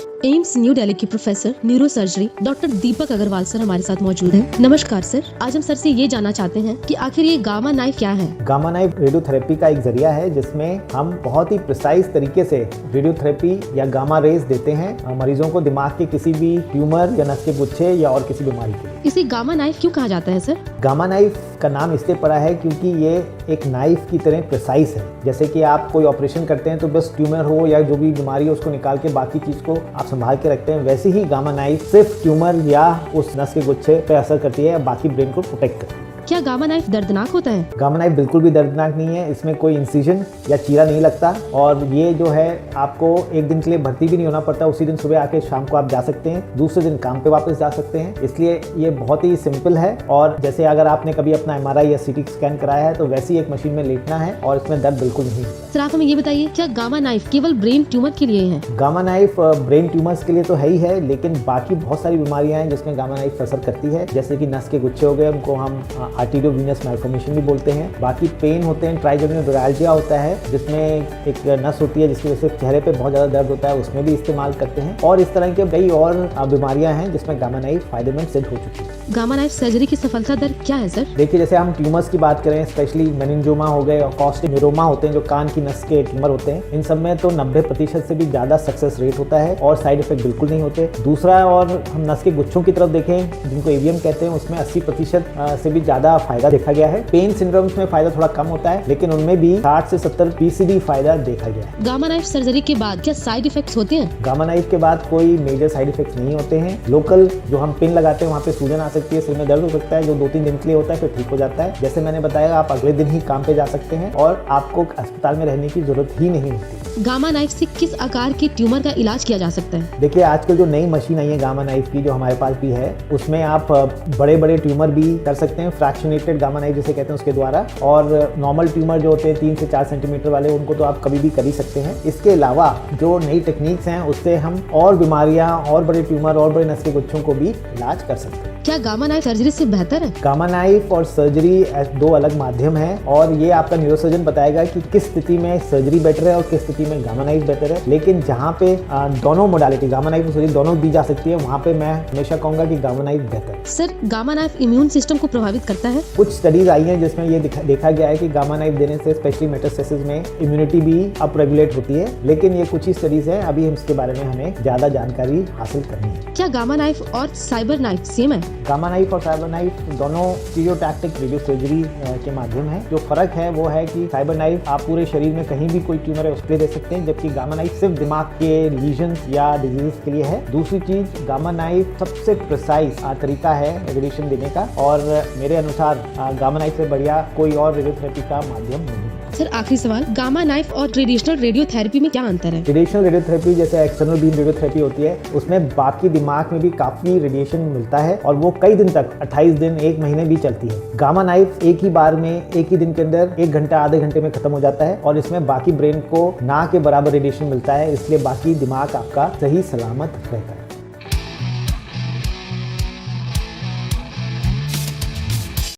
AIIMS new Delhi के professor neuro surgery doctor दीपक Agarwal sir हमारे साथ मौजूद हैं। नमस्कार सर, आज हम सर से ये जानना चाहते हैं कि आखिर ये गामा नाइफ क्या है। गामा नाइफ रेडियोथेरेपी का एक जरिया है जिसमें हम बहुत ही प्रिसाइज तरीके से रेडियोथेरेपी या गामा रेज देते हैं मरीजों को दिमाग के किसी भी ट्यूमर या नस के गुच्छे या और किसी बीमारी के लिए। इसे गामा नाइफ क्यों कहा जाता है सर? गामा नाइफ का नाम इसलिए पड़ा है क्योंकि ये एक नाइफ की तरह प्रिसाइज है। जैसे कि आप कोई ऑपरेशन करते हैं तो बस ट्यूमर हो या जो भी बीमारी हो उसको निकाल के बाकी चीज को आप संभाल के रखते हैं, वैसे ही गामा नाइफ सिर्फ ट्यूमर या उस नस के गुच्छे पे असर करती है, बाकी ब्रेन को प्रोटेक्ट करती है। क्या गामा नाइफ दर्दनाक होता है? गामा नाइफ बिल्कुल भी दर्दनाक नहीं है, इसमें कोई इंसिजन या चीरा नहीं लगता और ये जो है आपको एक दिन के लिए भर्ती भी नहीं होना पड़ता। उसी दिन सुबह आके शाम को आप जा सकते हैं, दूसरे दिन काम पे वापस जा सकते हैं। इसलिए ये बहुत ही सिंपल है और जैसे अगर आपने कभी अपना MRI या CT स्कैन कराया है तो वैसी एक मशीन में लेटना है और इसमें दर्द बिल्कुल नहीं होता। सर आप हमें ये बताइए, क्या गामा नाइफ केवल ब्रेन ट्यूमर के लिए है? गामा नाइफ ब्रेन ट्यूमर्स के लिए तो है ही है, लेकिन बाकी बहुत सारी बीमारियां हैं जिसमें गामा नाइफ असर करती है। जैसे कि नस के गुच्छे हो गए, उनको हम आर्टेरियोवेनस मैल्फॉर्मेशन भी बोलते हैं। बाकी पेन होते हैं, ट्राइजेमिनल न्यूराल्जिया होता है जिसमें एक नस होती है जिसकी वजह से चेहरे पे बहुत ज़्यादा दर्द होता है, उसमें भी इस्तेमाल करते हैं। और इस तरह के कई और बीमारियां हैं जिसमें गामा नाइफ फायदेमंद सिद्ध हो चुकी है। गामा नाइफ सर्जरी की सफलता दर क्या है सर? देखिए, जैसे हम ट्यूमर्स की बात करें, स्पेशली मेनिंजियोमा हो गए और कॉस्टिक न्यूरोमा होते हैं जो कान की नस के ट्यूमर होते हैं, इन सब में तो 90% से भी ज़्यादा सक्सेस रेट होता है और साइड इफेक्ट बिल्कुल नहीं होते। दूसरा, और हम नस के गुच्छों की तरफ देखें जिनको एवीएम कहते हैं, उसमें 80% से भी ज़्यादा फायदा देखा गया है। पेन सिंड्रोम्स में फायदा थोड़ा कम होता है, लेकिन उनमें भी 60 से 70% फायदा देखा गया है। गामा नाइफ सर्जरी के बाद क्या साइड इफेक्ट्स होते हैं? गामा नाइफ के बाद कोई मेजर साइड इफेक्ट्स नहीं होते हैं। लोकल जो हम पिन लगाते हैं वहाँ पे सूजन आ सकती है, सिर में दर्द हो सकता है, जो 2-3 दिन के लिए होता है, फिर ठीक हो जाता है। जैसे मैंने बताया, आप अगले दिन ही काम पे जा सकते हैं और आपको अस्पताल में रहने की जरूरत ही नहीं होती। गामा नाइफ से किस आकार के ट्यूमर का इलाज किया जा सकता है? देखिए, आजकल जो नई मशीन आई है गामा नाइफ की, जो हमारे पास भी है, उसमें आप बड़े बड़े ट्यूमर भी कर सकते हैं, फ्रैक्शनेटेड गामा नाइफ जिसे कहते हैं उसके द्वारा। और नॉर्मल ट्यूमर जो होते हैं 3 से 4 सेंटीमीटर वाले, उनको तो आप कभी भी कर ही सकते हैं। इसके अलावा जो नई टेक्निक्स हैं उससे हम और बीमारियां और बड़े ट्यूमर और बड़े नस के गुच्छों को भी इलाज कर सकते हैं। क्या गामा नाइफ सर्जरी से बेहतर है? गामा नाइफ और सर्जरी 2 अलग माध्यम हैं और ये आपका न्यूरोसर्जन बताएगा कि किस स्थिति में सर्जरी बेटर है और किस स्थिति में गामा नाइफ बेटर है। लेकिन जहाँ पे दोनों मोडालिटी गामा नाइफ और सर्जरी दोनों दी जा सकती है, वहाँ पे मैं हमेशा कहूंगा कि गामा नाइफ बेहतर है। Sir, gamma knife immune system को प्रभावित करता है? कुछ स्टडीज आई हैं जिसमें ये देखा गया है कि गामा नाइफ देने से स्पेशली मेटास्टेसिस में इम्यूनिटी भी अप रेगुलेट होती है, लेकिन ये कुछ ही स्टडीज है, अभी इसके बारे में हमें ज्यादा जानकारी हासिल करनी है। क्या गामा नाइफ और साइबर नाइफ सेम है? गामा नाइफ और साइबर नाइफ दोनों स्टीरियोटैक्टिक रेडियो सर्जरी के माध्यम है। जो फर्क है वो है कि साइबर नाइफ आप पूरे शरीर में कहीं भी कोई ट्यूमर है उस पर दे सकते हैं, जबकि गामा नाइफ सिर्फ दिमाग के लीजन या डिजीज के लिए है। दूसरी चीज, गामा नाइफ सबसे प्रिसाइज तरीका है रेडिएशन देने का और मेरे अनुसार गामा नाइफ से बढ़िया कोई और रेडियोथेरेपी का माध्यम नहीं है। सर आखिरी सवाल, गामा नाइफ और ट्रेडिशनल रेडियोथेरेपी में क्या अंतर है? ट्रेडिशनल रेडियोथेरेपी जैसे एक्सटर्नल बीम रेडियोथेरेपी होती है, उसमें बाकी दिमाग में भी काफी रेडिएशन मिलता है और वो कई दिन तक 28 दिन 1 महीने भी चलती है। गामा नाइफ एक ही बार में एक ही दिन के अंदर 1 घंटा आधे घंटे में खत्म हो जाता है और इसमें बाकी ब्रेन को ना के बराबर रेडिएशन मिलता है, इसलिए बाकी दिमाग आपका सही सलामत रहता है।